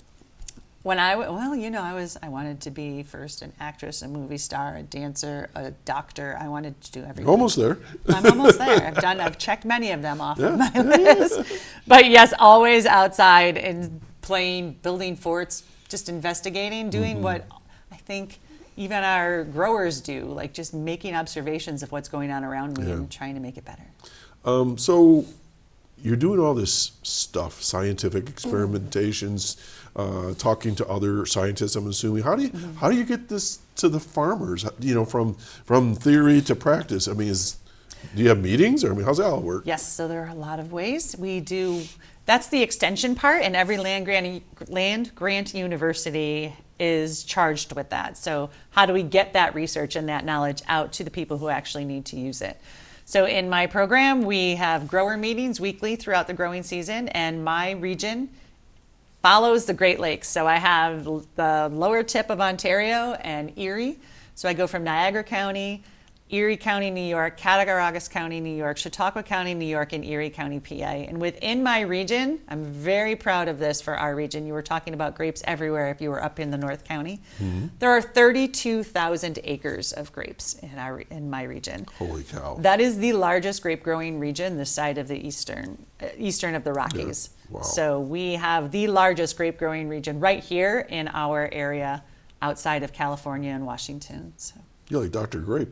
When I wanted to be first an actress, a movie star, a dancer, a doctor. I wanted to do everything. Almost there. I'm almost there. I've checked many of them off of my list. But yes, always outside and playing, building forts, just investigating, doing what I think even our growers do, like just making observations of what's going on around me and trying to make it better. So you're doing all this stuff, scientific experimentations, talking to other scientists, I'm assuming. How do you get this to the farmers, from theory to practice? I mean, do you have meetings? Or how's that all work? Yes, so there are a lot of ways. We do, that's the extension part, and every land grant university is charged with that. So how do we get that research and that knowledge out to the people who actually need to use it? So in my program, we have grower meetings weekly throughout the growing season, and my region follows the Great Lakes. So I have the lower tip of Ontario and Erie. So I go from Niagara County, Erie County, New York, Cattaraugus County, New York, Chautauqua County, New York, and Erie County, PA. And within my region, I'm very proud of this for our region. You were talking about grapes everywhere if you were up in the North County. There are 32,000 acres of grapes in my region. Holy cow. That is the largest grape growing region this side of the eastern of the Rockies. Yeah. Wow. So we have the largest grape growing region right here in our area outside of California and Washington. So. You're like Dr. Grape.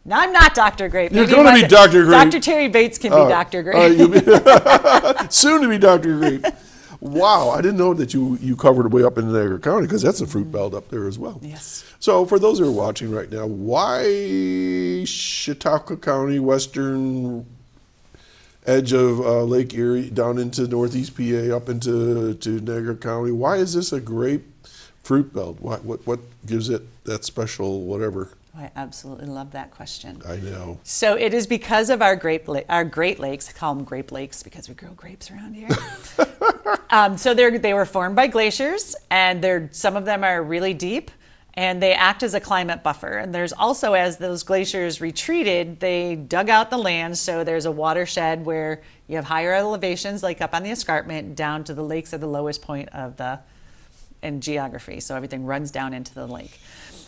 No, I'm not Dr. Grape. You're going to be Dr. Grape. Dr. Terry Bates can be Dr. Grape. Soon to be Dr. Grape. Wow, I didn't know that you covered way up in Niagara County, because that's a fruit belt up there as well. Yes. So for those who are watching right now, why Chautauqua County, western edge of Lake Erie, down into northeast PA, up into Niagara County? Why is this a grape fruit belt? What gives it that special whatever? I absolutely love that question. I know. So it is because of our Great Lakes. I call them Grape Lakes because we grow grapes around here. So they were formed by glaciers, and some of them are really deep, and they act as a climate buffer. And there's also, as those glaciers retreated, they dug out the land, so there's a watershed where you have higher elevations, like up on the escarpment, down to the lakes at the lowest point in geography. So everything runs down into the lake.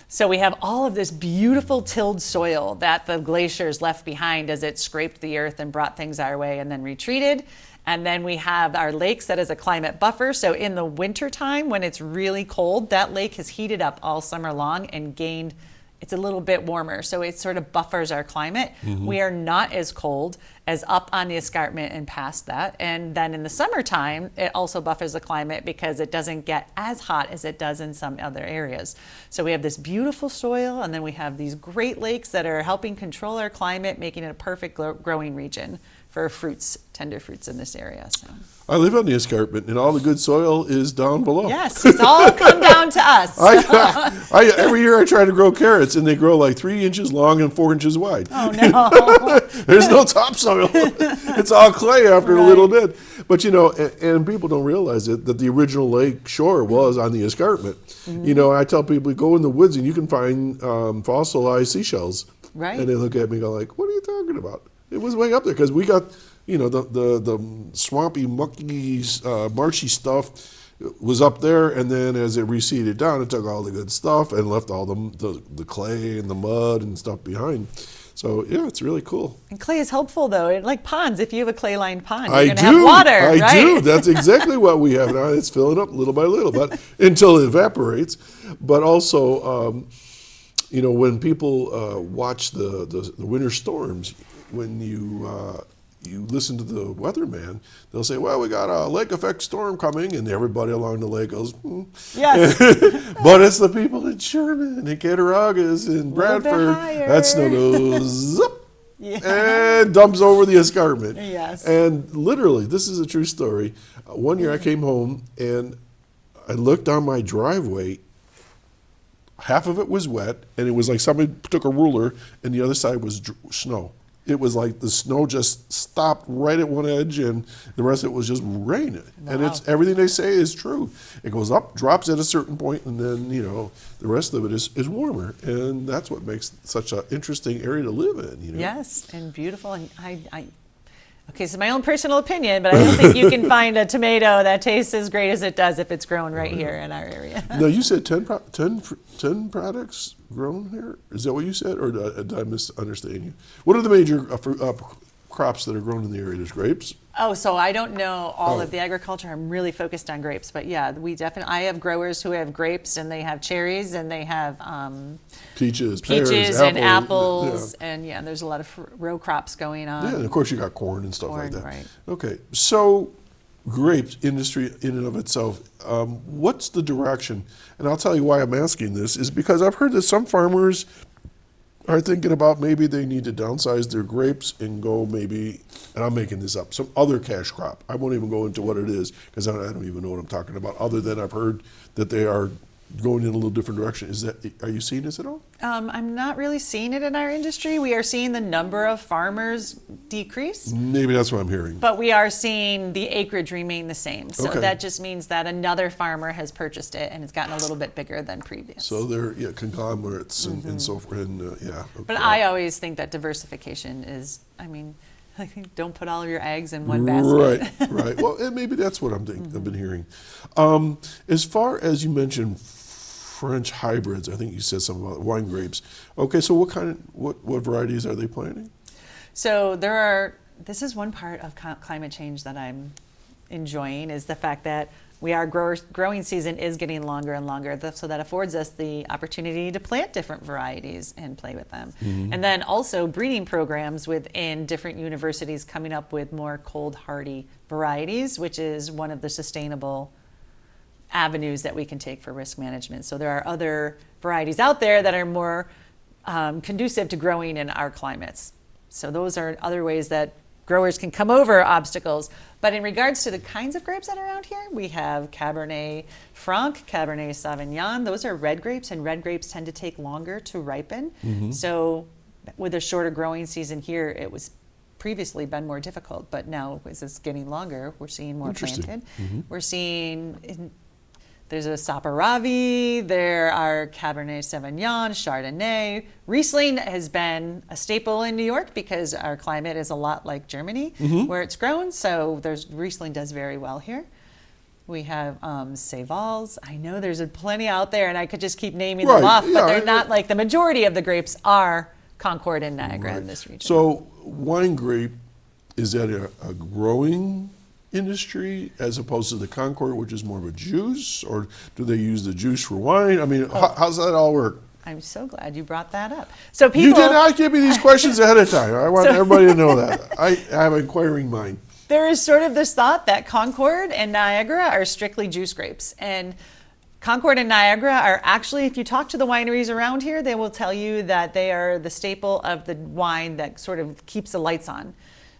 So we have all of this beautiful tilled soil that the glaciers left behind as it scraped the earth and brought things our way and then retreated. And then we have our lakes that is a climate buffer. So in the wintertime, when it's really cold, that lake has heated up all summer long and it's a little bit warmer. So it sort of buffers our climate. We are not as cold as up on the escarpment and past that. And then in the summertime, it also buffers the climate because it doesn't get as hot as it does in some other areas. So we have this beautiful soil, and then we have these Great Lakes that are helping control our climate, making it a perfect growing region for tender fruits in this area. So. I live on the escarpment, and all the good soil is down below. Yes, it's all come down to us. Every year I try to grow carrots, and they grow like 3 inches long and 4 inches wide. Oh, no. There's no topsoil. It's all clay after a little bit. But, and people don't realize it, that the original lake shore was on the escarpment. I tell people, go in the woods, and you can find fossilized seashells. Right. And they look at me and go like, what are you talking about? It was way up there, because we got, the swampy, mucky, marshy stuff was up there, and then as it receded down, it took all the good stuff and left all the clay and the mud and stuff behind. So yeah, it's really cool. And clay is helpful, though. Like ponds, if you have a clay-lined pond, you're I going to have water, right? I do. That's exactly what we have now. It's filling up little by little, but until it evaporates. But also, when people watch the winter storms, when you listen to the weatherman, they'll say, well, we got a lake effect storm coming, and everybody along the lake goes, Yes. But it's the people in Sherman and Cattaraugus and Bradford. That snow goes zip, and dumps over the escarpment. Yes. And literally, this is a true story. One year I came home, and I looked on my driveway. Half of it was wet, and it was like somebody took a ruler, and the other side was snow. it was like the snow just stopped right at one edge, and the rest of it was just rain. And it's everything they say is true. It goes up, drops at a certain point, and then the rest of it is warmer, and that's what makes such an interesting area to live in. Yes, and beautiful. And okay, so my own personal opinion, but I don't think you can find a tomato that tastes as great as it does if it's grown right here in our area. Now, you said 10 products grown here? Is that what you said, or did I misunderstand you? What are the major crops that are grown in the area? There's grapes? Oh, so I don't know all of the agriculture. I'm really focused on grapes, but yeah, I have growers who have grapes, and they have cherries, and they have peaches, peaches, and apples, yeah. and there's a lot of row crops going on. Yeah, and of course you got corn and stuff like that. Right. Okay, so grapes industry in and of itself, what's the direction? And I'll tell you why I'm asking this is because I've heard that some farmers are thinking about maybe they need to downsize their grapes and go maybe, and I'm making this up, some other cash crop. I won't even go into what it is because I don't even know what I'm talking about, other than I've heard that they are going in a little different direction. Are you seeing this at all? I'm not really seeing it in our industry. We are seeing the number of farmers decrease. Maybe that's what I'm hearing. But we are seeing the acreage remain the same. So Okay. that just means that another farmer has purchased it and it's gotten a little bit bigger than previous. So they're conglomerates and so forth. And, yeah. Okay. But I always think that diversification is, I think don't put all of your eggs in one basket. Right. Well, and maybe that's what I've been hearing. As far as you mentioned French hybrids, I think you said something about wine grapes. Okay, so what varieties are they planting? So this is one part of climate change that I'm enjoying, is the fact that growing season is getting longer and longer, so that affords us the opportunity to plant different varieties and play with them. Mm-hmm. And then also breeding programs within different universities coming up with more cold hardy varieties, which is one of the sustainable avenues that we can take for risk management. So there are other varieties out there that are more conducive to growing in our climates. So those are other ways that growers can come over obstacles. But in regards to the kinds of grapes that are around here, we have Cabernet Franc, Cabernet Sauvignon. Those are red grapes, and red grapes tend to take longer to ripen. Mm-hmm. So with a shorter growing season here, it was previously been more difficult, but now as it's getting longer, we're seeing more planted. Mm-hmm. We're seeing there's a Saperavi, there are Cabernet Sauvignon, Chardonnay. Riesling has been a staple in New York because our climate is a lot like Germany, mm-hmm. where it's grown. So Riesling does very well here. We have Cévals. I know there's plenty out there, and I could just keep naming them off, but they're not like the majority of the grapes are Concord and Niagara in this region. So wine grape, is that a growing industry as opposed to the Concord, which is more of a juice, or do they use the juice for wine? I mean, how's that all work? I'm so glad you brought that up. So people, you did not give me these questions ahead of time. I want everybody to know that. I have an inquiring mind. There is sort of this thought that Concord and Niagara are strictly juice grapes, and Concord and Niagara are actually, if you talk to the wineries around here, they will tell you that they are the staple of the wine that sort of keeps the lights on.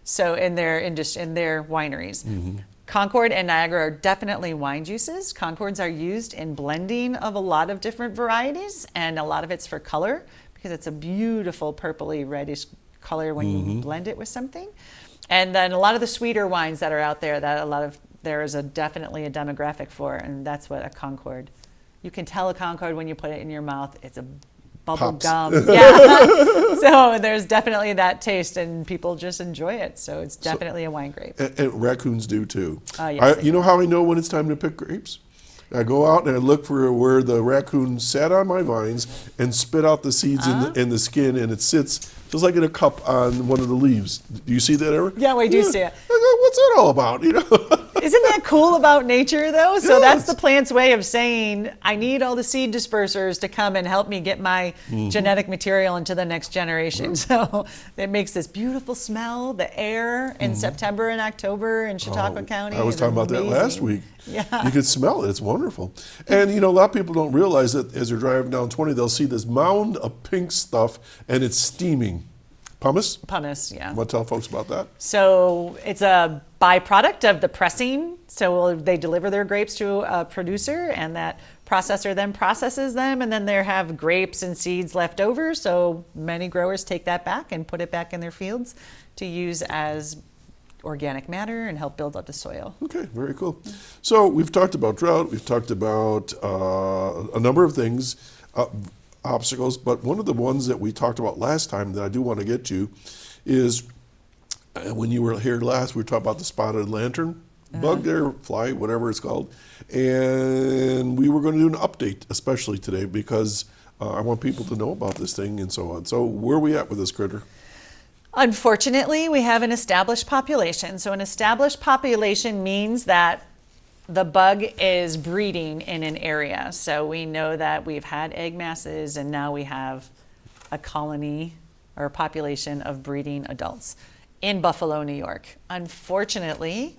So in their wineries. Mm-hmm. Concord and Niagara are definitely wine juices. Concords are used in blending of a lot of different varieties, and a lot of it's for color because it's a beautiful purpley reddish color when mm-hmm. you blend it with something. And then a lot of the sweeter wines that are out there there is definitely a demographic for, and that's what a Concord. You can tell a Concord when you put it in your mouth. It's a bubble gum. Yeah. So there's definitely that taste, and people just enjoy it. So it's definitely a wine grape. And raccoons do too. Yes, you know how I know when it's time to pick grapes? I go out and I look for where the raccoon sat on my vines and spit out the seeds in the skin, and it sits just like in a cup on one of the leaves. Do you see that ever? Yeah, we do see it. I go, what's that all about? Isn't that cool about nature, though? So that's the plant's way of saying, I need all the seed dispersers to come and help me get my mm-hmm. genetic material into the next generation. Mm-hmm. So it makes this beautiful smell, the air in mm-hmm. September and October in Chautauqua County. I was talking about that last week. Yeah. You can smell it. It's wonderful. And, a lot of people don't realize that as they're driving down 20, they'll see this mound of pink stuff, and it's steaming. Pumice, yeah. Want to tell folks about that? So it's a byproduct of the pressing. So they deliver their grapes to a producer, and that processor then processes them, and then they have grapes and seeds left over. So many growers take that back and put it back in their fields to use as organic matter and help build up the soil. Okay, very cool. So we've talked about drought, we've talked about a number of things, obstacles, but one of the ones that we talked about last time that I do want to get to is when you were here last, we were talking about the spotted lantern bug there, fly, whatever it's called, and we were going to do an update, especially today, because I want people to know about this thing and so on. So where are we at with this critter? Unfortunately, we have an established population. So an established population means that the bug is breeding in an area. So we know that we've had egg masses, and now we have a colony or a population of breeding adults in Buffalo, New York. Unfortunately,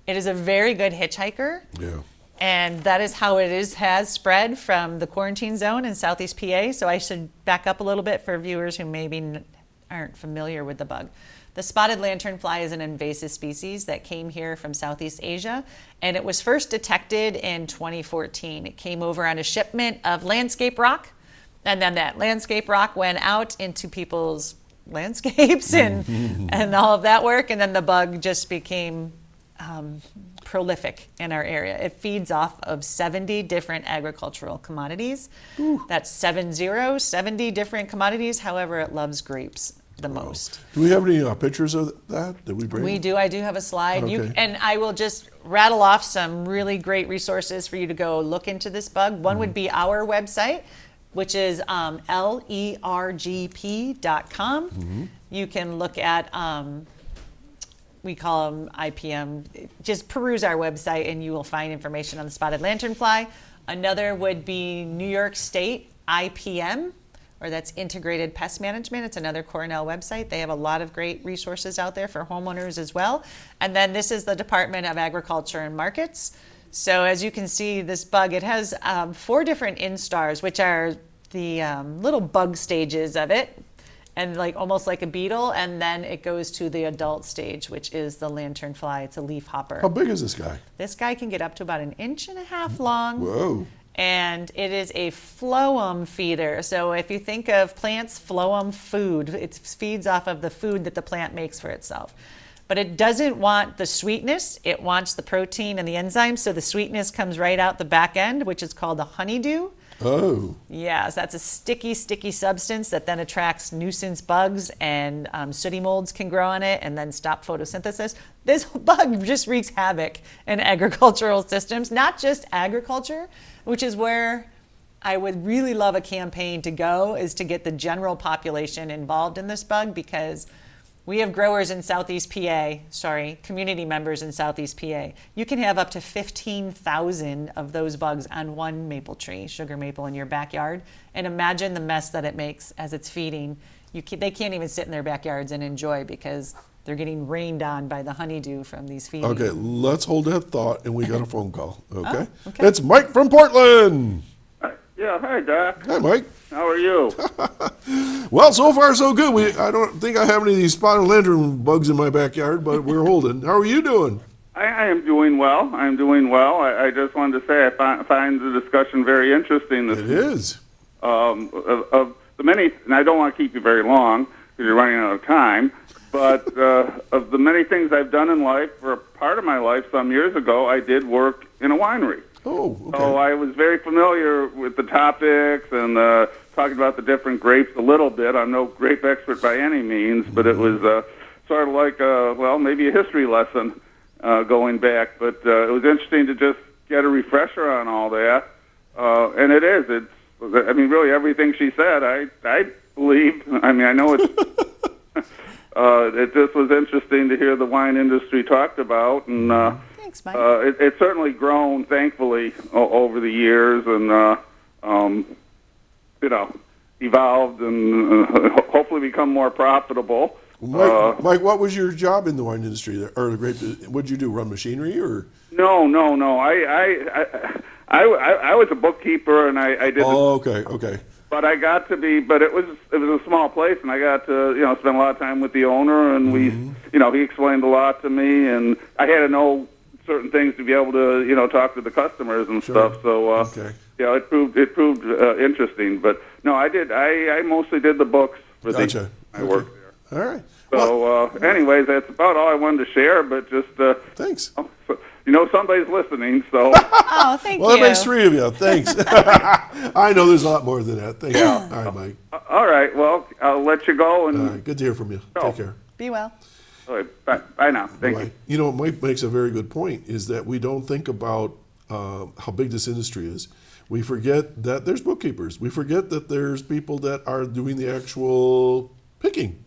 it is a very good hitchhiker. Yeah. And that is how has spread from the quarantine zone in Southeast PA. So I should back up a little bit for viewers who maybe aren't familiar with the bug. The spotted lanternfly is an invasive species that came here from Southeast Asia, and it was first detected in 2014. It came over on a shipment of landscape rock, and then that landscape rock went out into people's landscapes and all of that work, and then the bug just became prolific in our area. It feeds off of 70 different agricultural commodities. Ooh. That's 70 different commodities. However, it loves grapes the most. Do we have any pictures of that we bring? We do. I do have a slide. Okay. And I will just rattle off some really great resources for you to go look into this bug. One would be our website, which is lergp.com. You can look at we call them IPM. Just peruse our website and you will find information on the spotted lanternfly. Another would be New York State IPM, or that's Integrated Pest Management. It's another Cornell website. They have a lot of great resources out there for homeowners as well. And then this is the Department of Agriculture and Markets. So as you can see, this bug, it has 4 different instars, which are the little bug stages of it, and almost like a beetle, and then it goes to the adult stage, which is the lanternfly. It's a leaf hopper. How big is this guy? This guy can get up to about 1.5 inches long. Whoa. And it is a phloem feeder. So if you think of plants, phloem food, it feeds off of the food that the plant makes for itself. But it doesn't want the sweetness, it wants the protein and the enzymes, so the sweetness comes right out the back end, which is called the honeydew. Oh. Yes, that's a sticky substance that then attracts nuisance bugs, and sooty molds can grow on it and then stop photosynthesis. This bug just wreaks havoc in agricultural systems, not just agriculture, which is where I would really love a campaign to go, is to get the general population involved in this bug, because we have growers in Southeast PA, community members in Southeast PA. You can have up to 15,000 of those bugs on one maple tree, sugar maple, in your backyard. And imagine the mess that it makes as it's feeding. They can't even sit in their backyards and enjoy, because they're getting rained on by the honeydew from these feedings. Okay, let's hold that thought, and we got a phone call. Okay? Oh, okay. It's Mike from Portland. Yeah, hi, Doc. Hi, Mike. How are you? Well, so far so good. I don't think I have any of these spotted lantern bugs in my backyard, but we're holding. How are you doing? I am doing well. I just wanted to say I find the discussion very interesting. It is. Of the many, and I don't want to keep you very long because you're running out of time, but of the many things I've done in life, for a part of my life some years ago, I did work in a winery. Oh, okay. So I was very familiar with the topics and talking about the different grapes a little bit. I'm no grape expert by any means, but it was sort of like, maybe a history lesson going back. But it was interesting to just get a refresher on all that. And it is. Really everything she said, I believe. I know it's... it just was interesting to hear the wine industry talked about, and Thanks, Mike. It's certainly grown, thankfully, over the years, and evolved, and hopefully become more profitable. Mike, what was your job in the wine industry, or the grape? What did you do? Run machinery, or? No. I was a bookkeeper, and I did. Oh, okay. But I got to be, but it was a small place, and I got to, spend a lot of time with the owner, and we, he explained a lot to me, and I had to know certain things to be able to, talk to the customers and stuff. So, it proved interesting. But no, I mostly did the books for I worked there. All right. So, anyways, that's about all I wanted to share. But just thanks. Somebody's listening. So. Oh, thank you. Well, that makes three of you. Thanks. I know there's a lot more than that. Thank you. All right, Mike. All right. Well, I'll let you go. And all right. Good to hear from you. Take care. Be well. All right. Bye now. Thank you. Mike makes a very good point, is that we don't think about how big this industry is. We forget that there's bookkeepers. We forget that there's people that are doing the actual picking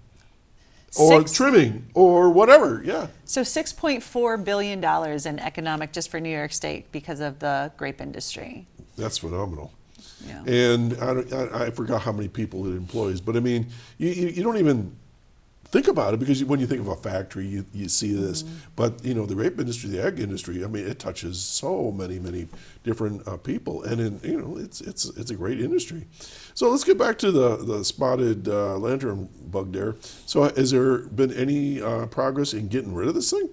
or trimming or whatever. Yeah. So $6.4 billion in economic just for New York State because of the grape industry. That's phenomenal. Yeah. And I forgot how many people it employs, but I mean, you don't even think about it, because when you think of a factory, you see this. But the grape industry, the ag industry, I mean, it touches so many different people, and it's a great industry. So let's get back to the spotted lantern bug there. So has there been any progress in getting rid of this thing?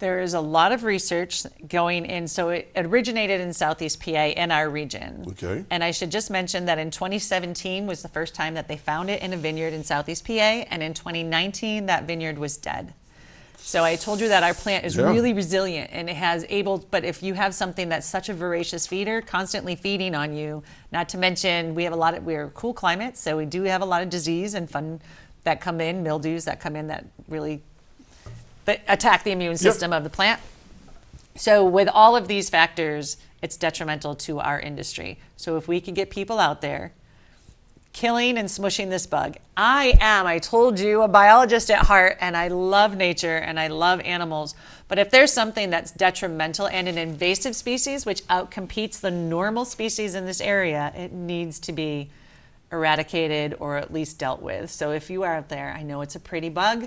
There is a lot of research going in. So it originated in Southeast PA in our region. Okay. And I should just mention that in 2017 was the first time that they found it in a vineyard in Southeast PA. And in 2019, that vineyard was dead. So I told you that our plant is really resilient, and it has but if you have something that's such a voracious feeder, constantly feeding on you, not to mention we're a cool climate, so we do have a lot of disease and fun that come in, mildews that come in that really attack the immune system of the plant. So with all of these factors, it's detrimental to our industry. So if we can get people out there killing and smushing this bug. I told you, a biologist at heart, and I love nature and I love animals. But if there's something that's detrimental and an invasive species which outcompetes the normal species in this area, it needs to be eradicated or at least dealt with. So if you are out there, I know it's a pretty bug,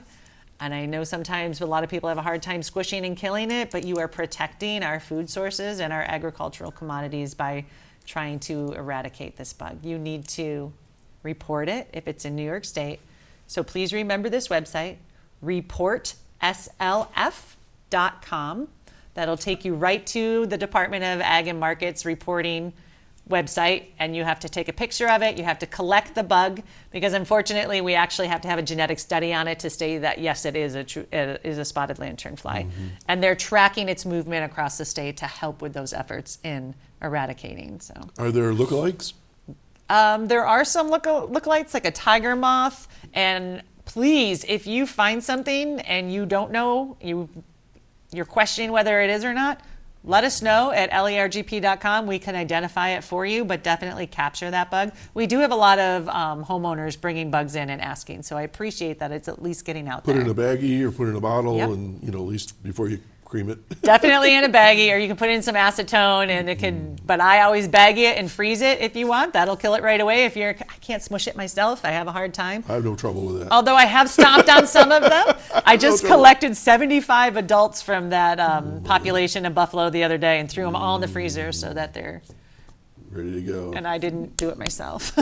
and I know sometimes a lot of people have a hard time squishing and killing it, but you are protecting our food sources and our agricultural commodities by trying to eradicate this bug. You need to report it if it's in New York State. So please remember this website, reportslf.com. That'll take you right to the Department of Ag and Markets reporting website, and you have to take a picture of it. You have to collect the bug, because unfortunately we actually have to have a genetic study on it to say that yes, it is a spotted lanternfly. And they're tracking its movement across the state to help with those efforts in eradicating. So are there lookalikes? There are some lookalikes, like a tiger moth. And please, if you find something and you don't know, you're questioning whether it is or not, let us know at lergp.com. We can identify it for you, but definitely capture that bug. We do have a lot of homeowners bringing bugs in and asking, so I appreciate that it's at least getting out there. Put it in a baggie or put it in a bottle, and at least before you cream it. Definitely in a baggie, or you can put in some acetone, and it could. But I always baggie it and freeze it if you want. That'll kill it right away. I can't smush it myself. I have a hard time. I have no trouble with that. Although I have stomped on some of them. I just collected 75 adults from that population of buffalo the other day and threw them all in the freezer so that they're ready to go. And I didn't do it myself.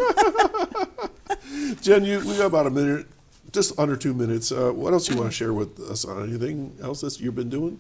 Jen, we got about a minute, just under 2 minutes. What else you want to share with us on anything else that you've been doing?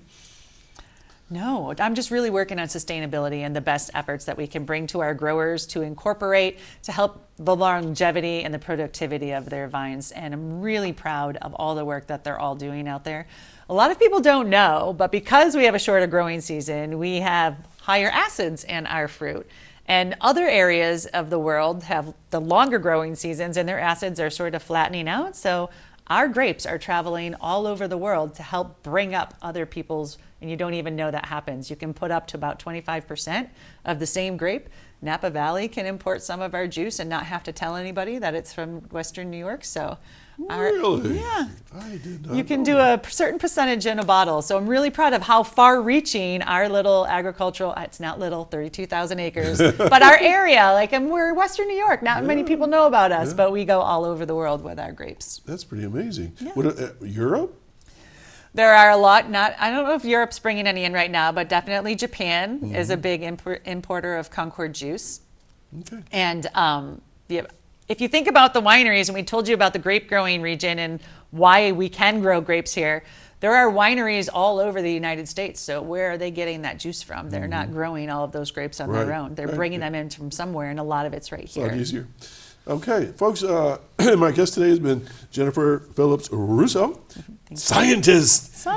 No, I'm just really working on sustainability and the best efforts that we can bring to our growers to incorporate to help the longevity and the productivity of their vines. And I'm really proud of all the work that they're all doing out there. A lot of people don't know, but because we have a shorter growing season, we have higher acids in our fruit. And other areas of the world have the longer growing seasons and their acids are sort of flattening out. So our grapes are traveling all over the world to help bring up other people's, and you don't even know that happens. You can put up to about 25% of the same grape. Napa Valley can import some of our juice and not have to tell anybody that it's from Western New York. So really? Yeah. I did not You can know do that. a certain percentage in a bottle. So I'm really proud of how far-reaching our little agricultural, it's not little, 32,000 acres, but our area, we're Western New York. Not many people know about us, but we go all over the world with our grapes. That's pretty amazing. Yeah. Europe? There are a lot, I don't know if Europe's bringing any in right now, but definitely Japan is a big importer of Concord juice. Okay. And if you think about the wineries, and we told you about the grape growing region and why we can grow grapes here, there are wineries all over the United States. So where are they getting that juice from? They're not growing all of those grapes on their own. They're bringing them in from somewhere, and a lot of it's right here. It's a lot easier. Okay, folks, my guest today has been Jennifer Phillips Russo, scientist.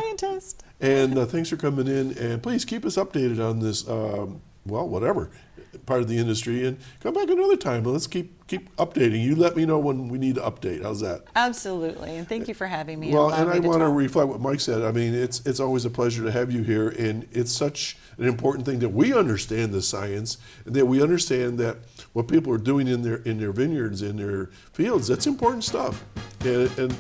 And thanks for coming in. And please keep us updated on this, whatever part of the industry. And come back another time. And let's keep updating. You let me know when we need to update. How's that? Absolutely. And thank you for having me. Well, and I want to reflect what Mike said. I mean, it's always a pleasure to have you here. And it's such an important thing that we understand the science and that we understand that what people are doing in their vineyards, in their fields, that's important stuff. And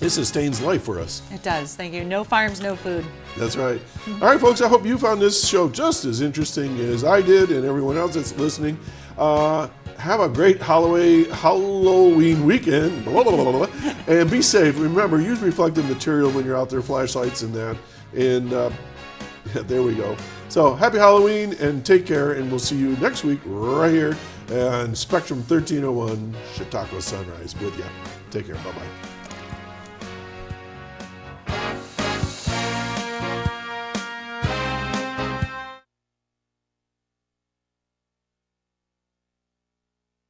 it sustains life for us. It does. Thank you. No farms, no food. That's right. All right, folks, I hope you found this show just as interesting as I did and everyone else that's listening. Have a great Halloween weekend. Blah, blah, blah, blah, and be safe. Remember, use reflective material when you're out there, flashlights and that. And there we go. So happy Halloween and take care. And we'll see you next week right here on Spectrum 1301 Chautauqua Sunrise with you. Take care. Bye-bye.